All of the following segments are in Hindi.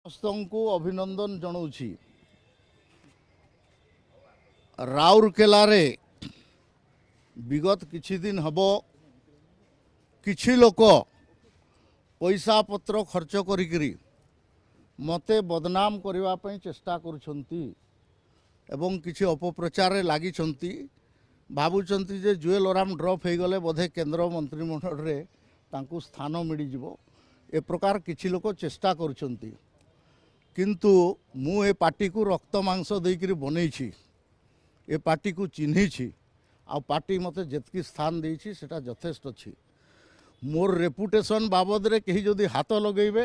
ସମସ୍ତଙ୍କୁ ଅଭିନନ୍ଦନ ଜଣାଉଛି। ରାଉରକେଲାରେ ବିଗତ କିଛି ଦିନ ହେବ କିଛି ଲୋକ ପଇସା ପତ୍ର ଖର୍ଚ୍ଚ କରିକିରି ମୋତେ ବଦନାମ କରିବା ପାଇଁ ଚେଷ୍ଟା କରୁଛନ୍ତି ଏବଂ କିଛି ଅପପ୍ରଚାରରେ ଲାଗିଛନ୍ତି। ଭାବୁଛନ୍ତି ଯେ ଜୁଏଲ ଓରାମ ଡ୍ରପ୍ ହୋଇଗଲେ ବୋଧେ କେନ୍ଦ୍ର ମନ୍ତ୍ରିମଣ୍ଡଳରେ ତାଙ୍କୁ ସ୍ଥାନ ମିଳିଯିବ। ଏ ପ୍ରକାର କିଛି ଲୋକ ଚେଷ୍ଟା କରୁଛନ୍ତି, କିନ୍ତୁ ମୁଁ ଏ ପାର୍ଟିକୁ ରକ୍ତ ମାଂସ ଦେଇକରି ବନେଇଛି, ଏ ପାର୍ଟିକୁ ଚିହ୍ନିଛି, ଆଉ ପାର୍ଟି ମୋତେ ଯେତିକି ସ୍ଥାନ ଦେଇଛି ସେଟା ଯଥେଷ୍ଟ ଅଛି। मोर रेपुटेशन बाबद कहीं जदि हाथ लगेबे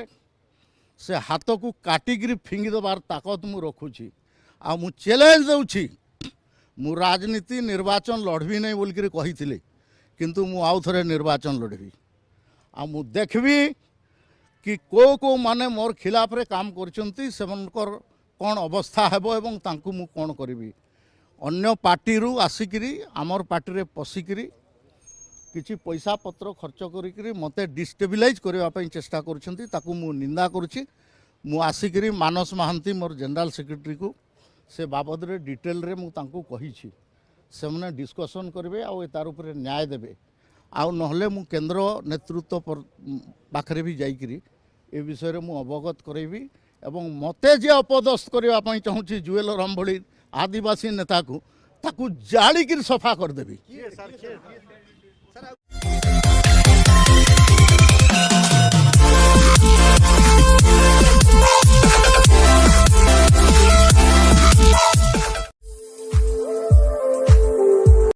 से हाथ को काटिकी फिंगी देवार ताकत मु रखुची। आ मु चैलेंज दूची मु राजनीति निर्वाचन लड़बी नहीं बोलिक कही, किंतु मु आउ थरे निर्वाचन लड़बी। आ मु देखबी कि को माने मोर खिलाफ रे काम करचंती सेमनकर कौन अवस्था हेबो एवं तांकु मु कौन करिवि। अन्य पार्टी रु आसिकरी आमर पार्टी रे पसिकरी किछि पैसा पत्र खर्च करिकरी मते डिस्टेबिलाइज करबा पई चेष्टा करछंती, ताकु मु निंदा करूछि। मु आसिकरी मानस महांती मोर जनरल सेक्रेटरी को से बाबद रे डिटेल रे मु तांकु कहिछि, से मने डिस्कशन करबे आ तार ऊपर न्याय देबे। आ नहले मु केंद्र नेतृत्व पाखरे भी जाइकरी ए विषय रे मु अवगत करैबी एवं मते जे अपदस्थ करबा पई चाहूछि जुएल ओराम भली आदिवासी नेता को ताकु जाली सफा कर देबी।